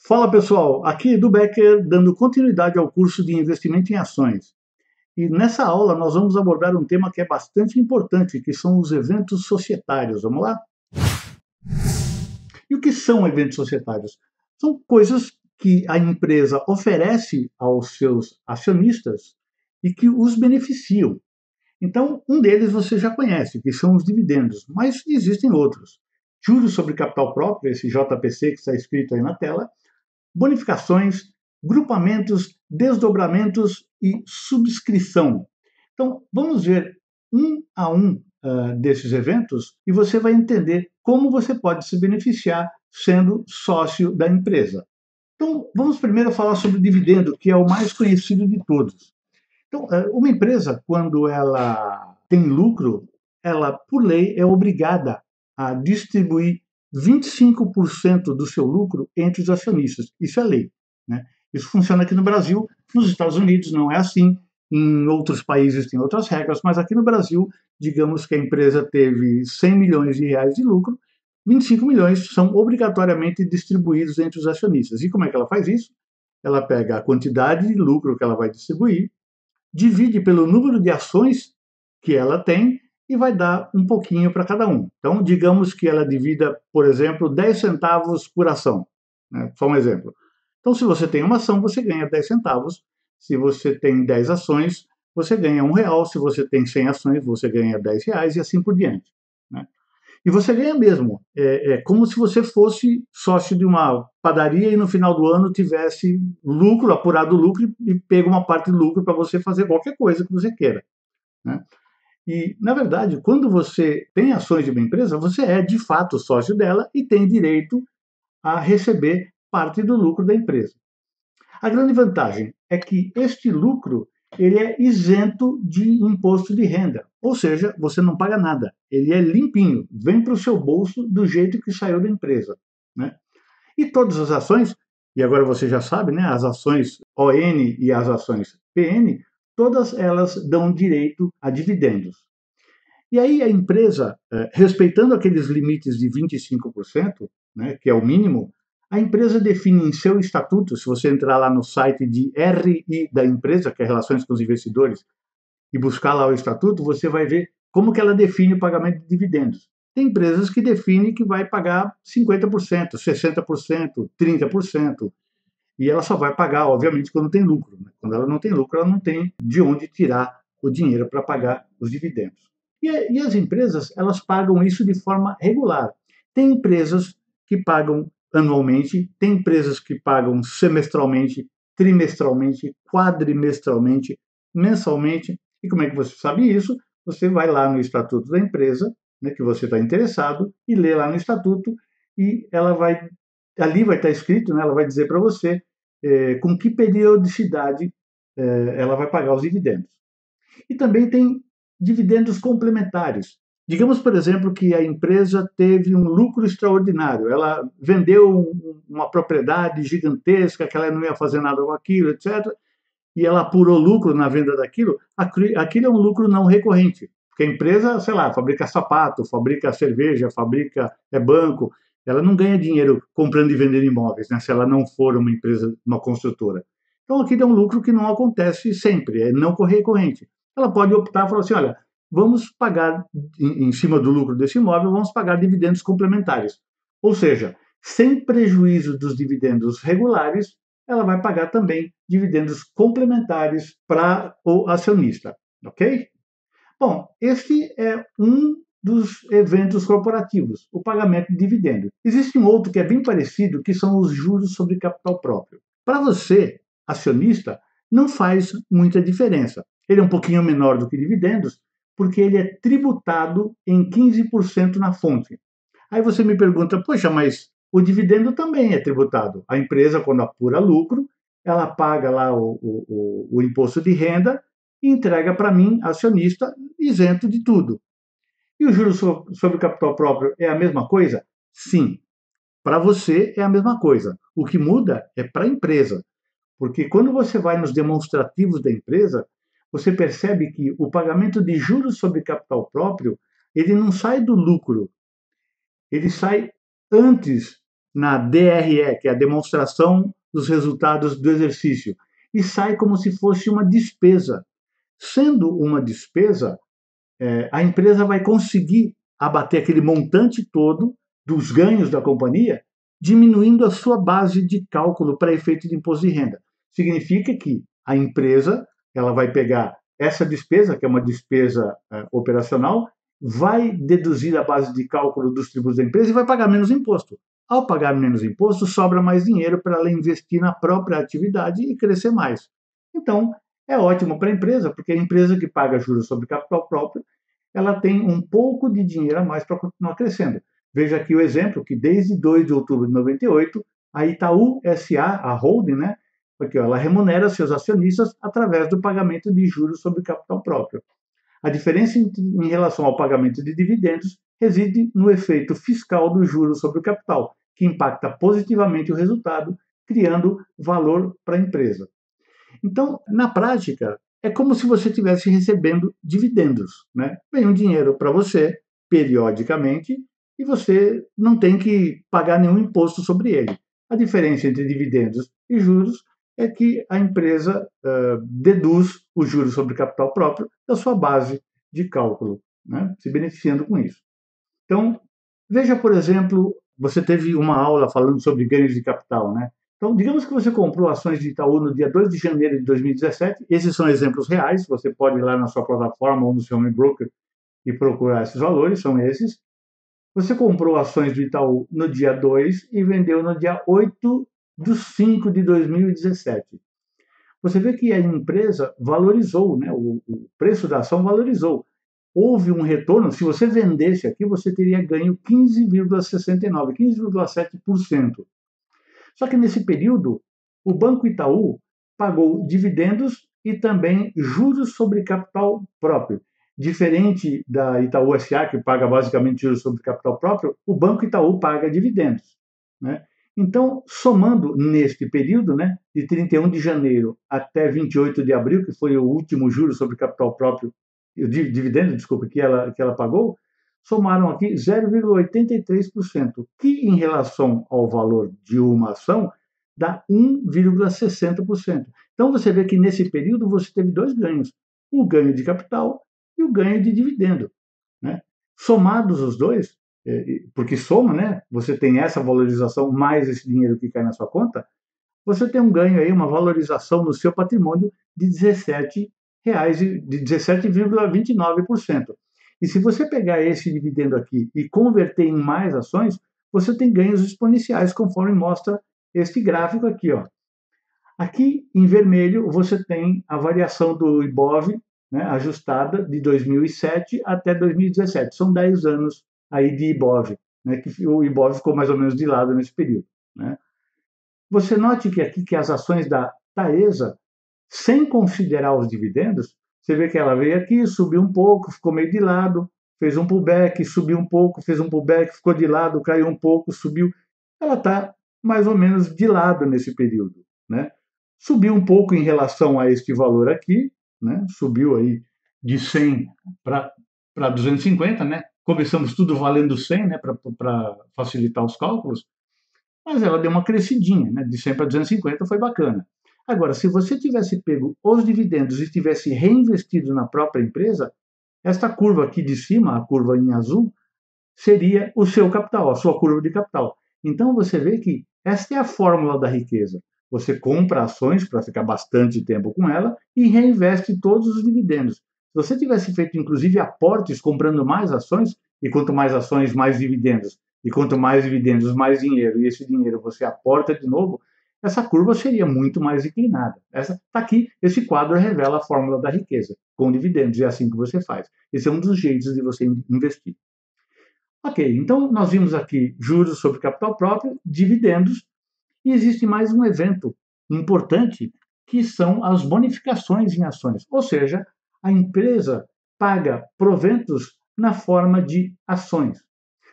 Fala pessoal, aqui Edu Becker dando continuidade ao curso de investimento em ações. E nessa aula nós vamos abordar um tema que é bastante importante, que são os eventos societários. Vamos lá? E o que são eventos societários? São coisas que a empresa oferece aos seus acionistas e que os beneficiam. Então, um deles você já conhece, que são os dividendos, mas existem outros. Juros sobre capital próprio, esse JPC que está escrito aí na tela, bonificações, grupamentos, desdobramentos e subscrição. Então, vamos ver um a um desses eventos e você vai entender como você pode se beneficiar sendo sócio da empresa. Então, vamos primeiro falar sobre o dividendo, que é o mais conhecido de todos. Então, uma empresa, quando ela tem lucro, ela, por lei, é obrigada a distribuir 25% do seu lucro entre os acionistas. Isso é lei, né? Isso funciona aqui no Brasil. Nos Estados Unidos não é assim. Em outros países tem outras regras, mas aqui no Brasil, digamos que a empresa teve 100 milhões de reais de lucro, 25 milhões são obrigatoriamente distribuídos entre os acionistas. E como é que ela faz isso? Ela pega a quantidade de lucro que ela vai distribuir, divide pelo número de ações que ela tem e vai dar um pouquinho para cada um. Então, digamos que ela divida, por exemplo, 10 centavos por ação, né? Só um exemplo. Então, se você tem uma ação, você ganha 10 centavos. Se você tem 10 ações, você ganha R$ 1. Se você tem 100 ações, você ganha R$ 10 e assim por diante, né? E você ganha mesmo. É como se você fosse sócio de uma padaria e no final do ano tivesse lucro, apurado lucro e pega uma parte do lucro para você fazer qualquer coisa que você queira, né? E, na verdade, quando você tem ações de uma empresa, você é de fato sócio dela e tem direito a receber parte do lucro da empresa. A grande vantagem é que este lucro ele é isento de imposto de renda, ou seja, você não paga nada. Ele é limpinho, vem para o seu bolso do jeito que saiu da empresa, né? E todas as ações, e agora você já sabe, né, as ações ON e as ações PN, todas elas dão direito a dividendos. E aí a empresa, respeitando aqueles limites de 25%, né, que é o mínimo, a empresa define em seu estatuto, se você entrar lá no site de RI da empresa, que é Relações com os Investidores, e buscar lá o estatuto, você vai ver como que ela define o pagamento de dividendos. Tem empresas que definem que vai pagar 50%, 60%, 30%, e ela só vai pagar, obviamente, quando tem lucro, né? Quando ela não tem lucro, ela não tem de onde tirar o dinheiro para pagar os dividendos. E as empresas, elas pagam isso de forma regular. Tem empresas que pagam anualmente, tem empresas que pagam semestralmente, trimestralmente, quadrimestralmente, mensalmente. E como é que você sabe isso? Você vai lá no estatuto da empresa, né, que você está interessado, e lê lá no estatuto, e ela vai, ali vai estar escrito, né, ela vai dizer para você com que periodicidade ela vai pagar os dividendos. E também tem dividendos complementares. Digamos, por exemplo, que a empresa teve um lucro extraordinário, ela vendeu uma propriedade gigantesca, que ela não ia fazer nada com aquilo, etc., e ela apurou lucro na venda daquilo, aquilo é um lucro não recorrente. Porque a empresa, sei lá, fabrica sapato, fabrica cerveja, fabrica banco, ela não ganha dinheiro comprando e vendendo imóveis, né, se ela não for uma empresa, uma construtora. Então aquilo é um lucro que não acontece sempre, é não recorrente. Ela pode optar e falar assim, olha, vamos pagar, em cima do lucro desse imóvel, vamos pagar dividendos complementares. Ou seja, sem prejuízo dos dividendos regulares, ela vai pagar também dividendos complementares para o acionista, ok? Bom, esse é um dos eventos corporativos, o pagamento de dividendo. Existe um outro que é bem parecido, que são os juros sobre capital próprio. Para você, acionista, não faz muita diferença. Ele é um pouquinho menor do que dividendos, porque ele é tributado em 15% na fonte. Aí você me pergunta, poxa, mas o dividendo também é tributado. A empresa, quando apura lucro, ela paga lá o imposto de renda e entrega para mim, acionista, isento de tudo. E o juros sobre o capital próprio é a mesma coisa? Sim. Para você é a mesma coisa. O que muda é para a empresa. Porque quando você vai nos demonstrativos da empresa, você percebe que o pagamento de juros sobre capital próprio, ele não sai do lucro, ele sai antes, na DRE, que é a demonstração dos resultados do exercício, e sai como se fosse uma despesa. Sendo uma despesa, a empresa vai conseguir abater aquele montante todo dos ganhos da companhia, diminuindo a sua base de cálculo para efeito de imposto de renda. Significa que a empresa ela vai pegar essa despesa, que é uma despesa operacional, vai deduzir a base de cálculo dos tributos da empresa e vai pagar menos imposto. Ao pagar menos imposto, sobra mais dinheiro para ela investir na própria atividade e crescer mais. Então, é ótimo para a empresa, porque a empresa que paga juros sobre capital próprio, ela tem um pouco de dinheiro a mais para continuar crescendo. Veja aqui o exemplo que desde 2 de outubro de 98, a Itaú SA, a holding, né, porque ela remunera seus acionistas através do pagamento de juros sobre capital próprio. A diferença em relação ao pagamento de dividendos reside no efeito fiscal do juros sobre o capital, que impacta positivamente o resultado, criando valor para a empresa. Então, na prática, é como se você estivesse recebendo dividendos, né? Vem um dinheiro para você, periodicamente, e você não tem que pagar nenhum imposto sobre ele. A diferença entre dividendos e juros é que a empresa deduz o juros sobre capital próprio da sua base de cálculo, né? Se beneficiando com isso. Então, veja, por exemplo, você teve uma aula falando sobre ganhos de capital, né? Então, digamos que você comprou ações de Itaú no dia 2 de janeiro de 2017, esses são exemplos reais, você pode ir lá na sua plataforma ou no seu home broker e procurar esses valores, são esses. Você comprou ações do Itaú no dia 2 e vendeu no dia 8 de 5 de 2017. Você vê que a empresa valorizou, né? O preço da ação valorizou. Houve um retorno, se você vendesse aqui, você teria ganho 15,69%, 15,7%. Só que nesse período, o Banco Itaú pagou dividendos e também juros sobre capital próprio. Diferente da Itaú SA, que paga basicamente juros sobre capital próprio, o Banco Itaú paga dividendos, né? Então, somando neste período, né, de 31 de janeiro até 28 de abril, que foi o último juro sobre capital próprio, dividendo, desculpa, que ela pagou, somaram aqui 0,83%, que em relação ao valor de uma ação dá 1,60%. Então você vê que nesse período você teve dois ganhos, o ganho de capital e o ganho de dividendo, né? Somados os dois, porque soma, né? Você tem essa valorização mais esse dinheiro que cai na sua conta, você tem um ganho aí, uma valorização no seu patrimônio de R$ 17,29%. E se você pegar esse dividendo aqui e converter em mais ações, você tem ganhos exponenciais, conforme mostra este gráfico aqui, ó. Aqui, em vermelho, você tem a variação do IBOV, né, ajustada de 2007 até 2017. São 10 anos aí de IBOV, né, que o IBOV ficou mais ou menos de lado nesse período, né. Você note que aqui que as ações da Taesa, sem considerar os dividendos, você vê que ela veio aqui, subiu um pouco, ficou meio de lado, fez um pullback, subiu um pouco, fez um pullback, ficou de lado, caiu um pouco, subiu. Ela está mais ou menos de lado nesse período, né? Subiu um pouco em relação a este valor aqui, né? Subiu aí de 100 para 250, né? Começamos tudo valendo 100, né? Para facilitar os cálculos, mas ela deu uma crescidinha, né? De 100 para 250 foi bacana. Agora, se você tivesse pego os dividendos e tivesse reinvestido na própria empresa, esta curva aqui de cima, a curva em azul, seria o seu capital, a sua curva de capital. Então você vê que esta é a fórmula da riqueza. Você compra ações para ficar bastante tempo com ela e reinveste todos os dividendos. Se você tivesse feito, inclusive, aportes comprando mais ações, e quanto mais ações, mais dividendos, e quanto mais dividendos, mais dinheiro, e esse dinheiro você aporta de novo, essa curva seria muito mais inclinada. Essa tá aqui, esse quadro revela a fórmula da riqueza, com dividendos, é assim que você faz. Esse é um dos jeitos de você investir. Ok, então nós vimos aqui juros sobre capital próprio, dividendos, e existe mais um evento importante, que são as bonificações em ações. Ou seja, a empresa paga proventos na forma de ações.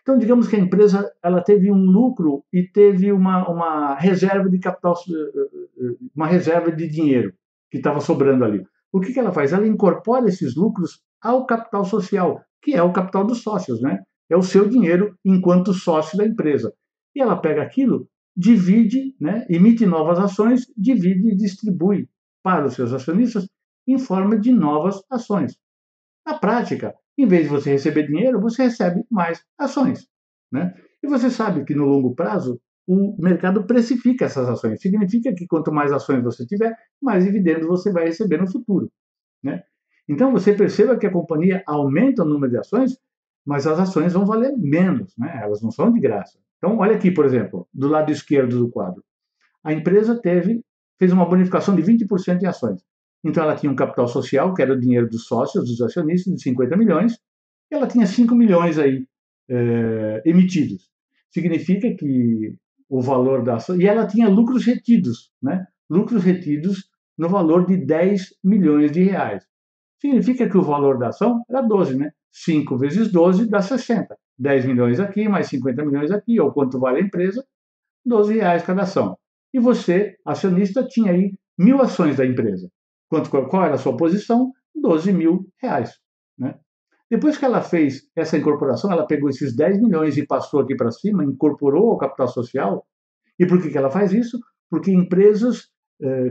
Então, digamos que a empresa ela teve um lucro e teve uma reserva de capital, uma reserva de dinheiro que estava sobrando ali. O que ela faz? Ela incorpora esses lucros ao capital social, que é o capital dos sócios, né? É o seu dinheiro enquanto sócio da empresa. E ela pega aquilo, divide, né, emite novas ações, divide e distribui para os seus acionistas em forma de novas ações. Na prática, em vez de você receber dinheiro, você recebe mais ações. Né? E você sabe que no longo prazo, o mercado precifica essas ações. Significa que quanto mais ações você tiver, mais dividendos você vai receber no futuro. Né? Então, você perceba que a companhia aumenta o número de ações, mas as ações vão valer menos, né? Elas não são de graça. Então, olha aqui, por exemplo, do lado esquerdo do quadro. A empresa fez uma bonificação de 20% em ações. Então, ela tinha um capital social, que era o dinheiro dos sócios, dos acionistas, de 50 milhões, e ela tinha 5 milhões aí emitidos. Significa que o valor da ação... E ela tinha lucros retidos, né? Lucros retidos no valor de 10 milhões de reais. Significa que o valor da ação era 12, né? 5 vezes 12 dá 60. 10 milhões aqui, mais 50 milhões aqui, ou quanto vale a empresa, 12 reais cada ação. E você, acionista, tinha aí 1.000 ações da empresa. Qual era a sua posição? 12 mil reais. Né? Depois que ela fez essa incorporação, ela pegou esses 10 milhões e passou aqui para cima, incorporou ao capital social. E por que ela faz isso? Porque empresas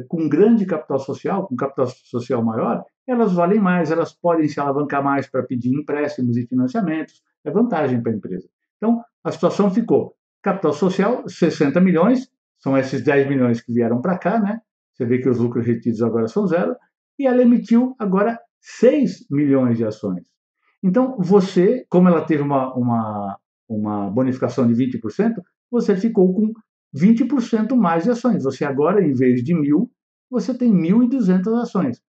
com grande capital social, com capital social maior, elas valem mais, elas podem se alavancar mais para pedir empréstimos e financiamentos. É vantagem para a empresa. Então, a situação ficou: capital social, 60 milhões, são esses 10 milhões que vieram para cá, né? Você vê que os lucros retidos agora são zero, e ela emitiu agora 6 milhões de ações. Então, você, como ela teve uma bonificação de 20%, você ficou com 20% mais de ações. Você agora, em vez de 1.000, você tem 1.200 ações.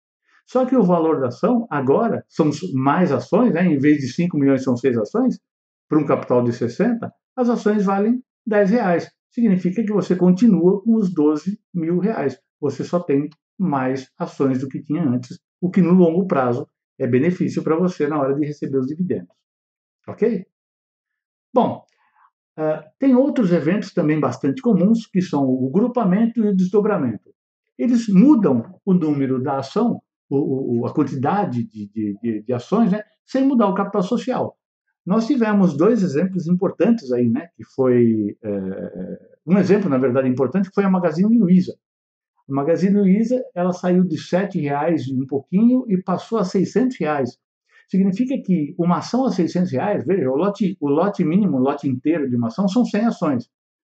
Só que o valor da ação, agora, são mais ações, né? Em vez de 5 milhões, são 6 ações, para um capital de 60, as ações valem 10 reais. Significa que você continua com os 12 mil reais. Você só tem mais ações do que tinha antes, o que no longo prazo é benefício para você na hora de receber os dividendos. Ok? Bom, tem outros eventos também bastante comuns, que são o grupamento e o desdobramento. Eles mudam o número da ação, a quantidade de ações, né, sem mudar o capital social. Nós tivemos dois exemplos importantes aí, né, que foi um exemplo, na verdade, importante, que foi a Magazine Luiza. A Magazine Luiza, ela saiu de R$ 7 e um pouquinho e passou a R$ 600. Significa que uma ação a R$ 600, veja, o lote mínimo, o lote inteiro de uma ação são 100 ações. Se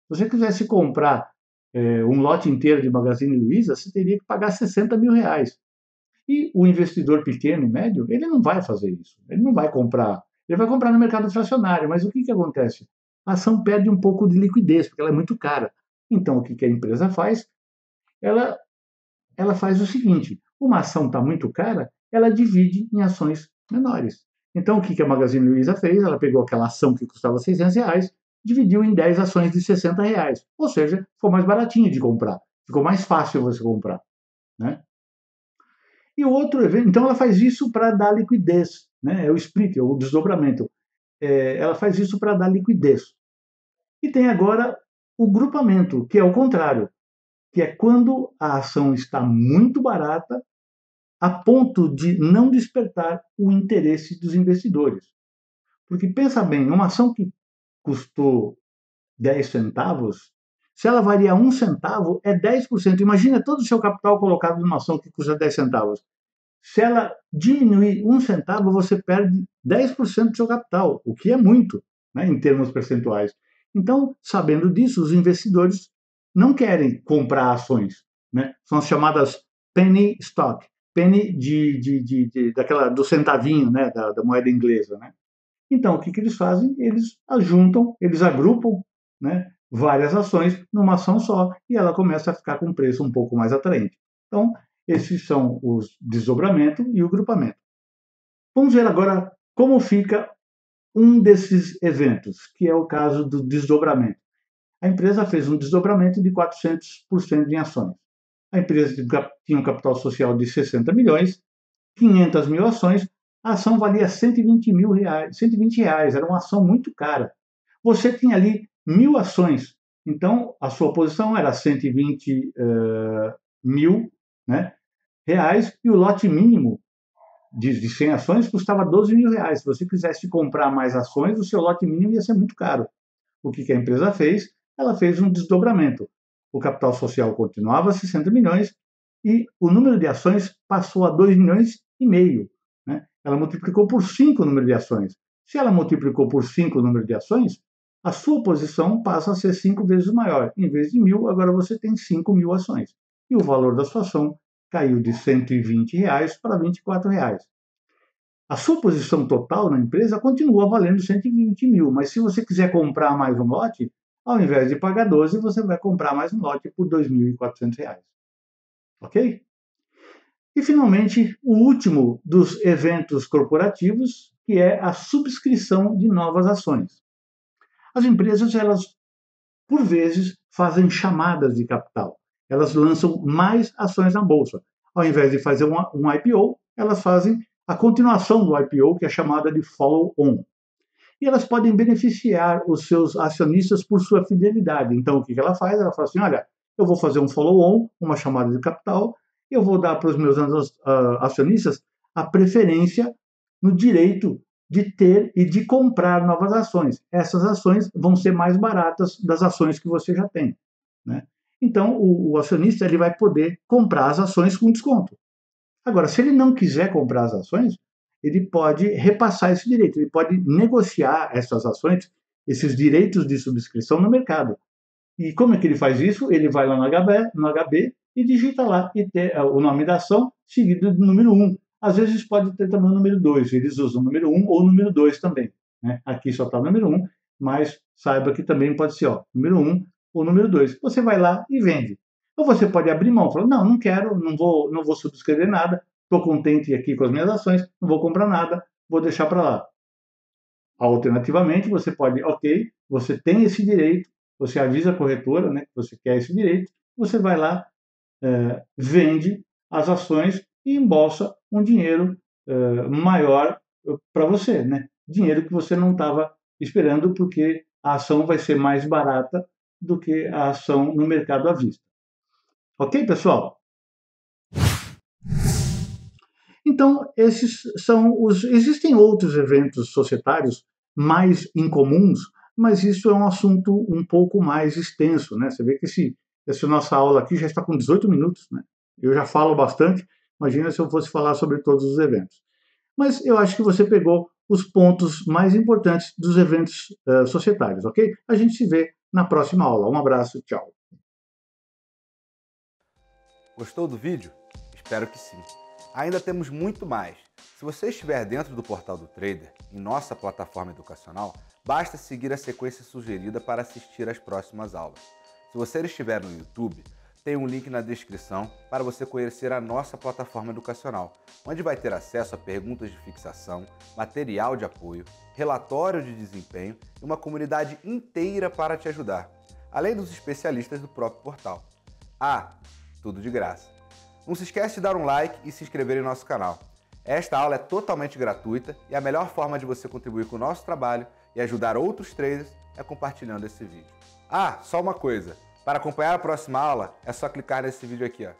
você quisesse comprar um lote inteiro de Magazine Luiza, você teria que pagar R$ 60 mil. E o investidor pequeno e médio, ele não vai fazer isso. Ele não vai comprar. Ele vai comprar no mercado fracionário. Mas o que acontece? A ação perde um pouco de liquidez, porque ela é muito cara. Então, o que a empresa faz? Ela faz o seguinte: uma ação está muito cara, ela divide em ações menores. Então, o que a Magazine Luiza fez? Ela pegou aquela ação que custava R$ 600, dividiu em 10 ações de R$ 60. Ou seja, ficou mais baratinho de comprar. Ficou mais fácil você comprar. Né? E o outro evento, então ela faz isso para dar liquidez, né? É o split, é o desdobramento. Ela faz isso para dar liquidez. E tem agora o grupamento, que é o contrário, que é quando a ação está muito barata a ponto de não despertar o interesse dos investidores. Porque pensa bem, uma ação que custou 10 centavos, se ela variar 1 centavo, é 10%. Imagina todo o seu capital colocado numa ação que custa 10 centavos. Se ela diminuir 1 centavo, você perde 10% do seu capital, o que é muito, né, em termos percentuais. Então, sabendo disso, os investidores não querem comprar ações. Né? São as chamadas penny stock, penny do centavinho, né, da moeda inglesa. Né? Então, o que eles fazem? Eles ajuntam, eles agrupam, né, várias ações numa ação só e ela começa a ficar com um preço um pouco mais atraente. Então, esses são os desdobramento e o grupamento. Vamos ver agora como fica um desses eventos, que é o caso do desdobramento. A empresa fez um desdobramento de 400% em ações. A empresa tinha um capital social de 60 milhões, 500 mil ações, a ação valia R$ 120, era uma ação muito cara. Você tinha ali 1.000 ações, então a sua posição era 120 mil, né, reais, e o lote mínimo de 100 ações custava R$ 12 mil. Se você quisesse comprar mais ações, o seu lote mínimo ia ser muito caro. O que a empresa fez? ela fez um desdobramento. O capital social continuava 60 milhões e o número de ações passou a 2,5 milhões. Né? Ela multiplicou por 5 o número de ações. Se ela multiplicou por 5 o número de ações, a sua posição passa a ser 5 vezes maior. Em vez de 1.000, agora você tem 5.000 ações. E o valor da sua ação caiu de R$ 120 para R$ 24. A sua posição total na empresa continua valendo 120 mil, mas se você quiser comprar mais um lote, ao invés de pagar 12, você vai comprar mais um lote por R$ 2.400. Ok? E, finalmente, o último dos eventos corporativos, que é a subscrição de novas ações. As empresas, elas, por vezes, fazem chamadas de capital. Elas lançam mais ações na bolsa. Ao invés de fazer um IPO, elas fazem a continuação do IPO, que é chamada de follow-on. E elas podem beneficiar os seus acionistas por sua fidelidade. Então, o que ela faz? Ela fala assim, olha, eu vou fazer um follow-on, uma chamada de capital, eu vou dar para os meus acionistas a preferência no direito de ter e de comprar novas ações. Essas ações vão ser mais baratas das ações que você já tem. Né? Então, o acionista ele vai poder comprar as ações com desconto. Agora, se ele não quiser comprar as ações, ele pode repassar esse direito, ele pode negociar essas ações, esses direitos de subscrição no mercado. E como é que ele faz isso? Ele vai lá no HB e digita lá e ter o nome da ação seguido do número 1. Às vezes pode ter também o número 2, eles usam o número 1 ou o número 2 também. Né? Aqui só está o número 1, mas saiba que também pode ser número 1 ou número 2. Você vai lá e vende. Ou você pode abrir mão, falar, não quero, não vou subscrever nada, estou contente aqui com as minhas ações, não vou comprar nada, vou deixar para lá. Alternativamente, você pode, ok, você tem esse direito, você avisa a corretora, né, que você quer esse direito, você vai lá, vende as ações e embolsa um dinheiro maior para você, né? Dinheiro que você não estava esperando, porque a ação vai ser mais barata do que a ação no mercado à vista. Ok, pessoal? Então, esses são os. Existem outros eventos societários mais incomuns, mas isso é um assunto um pouco mais extenso, né? Você vê que essa nossa aula aqui já está com 18 minutos, né? Eu já falo bastante, imagina se eu fosse falar sobre todos os eventos. Mas eu acho que você pegou os pontos mais importantes dos eventos societários, ok? A gente se vê na próxima aula. Um abraço, tchau. Gostou do vídeo? Espero que sim. Ainda temos muito mais. Se você estiver dentro do Portal do Trader, em nossa plataforma educacional, basta seguir a sequência sugerida para assistir às próximas aulas. Se você estiver no YouTube, tem um link na descrição para você conhecer a nossa plataforma educacional, onde vai ter acesso a perguntas de fixação, material de apoio, relatório de desempenho e uma comunidade inteira para te ajudar, além dos especialistas do próprio portal. Tudo de graça. Não se esquece de dar um like e se inscrever em nosso canal. Esta aula é totalmente gratuita e a melhor forma de você contribuir com o nosso trabalho e ajudar outros traders é compartilhando esse vídeo. Só uma coisa, para acompanhar a próxima aula é só clicar nesse vídeo aqui, ó.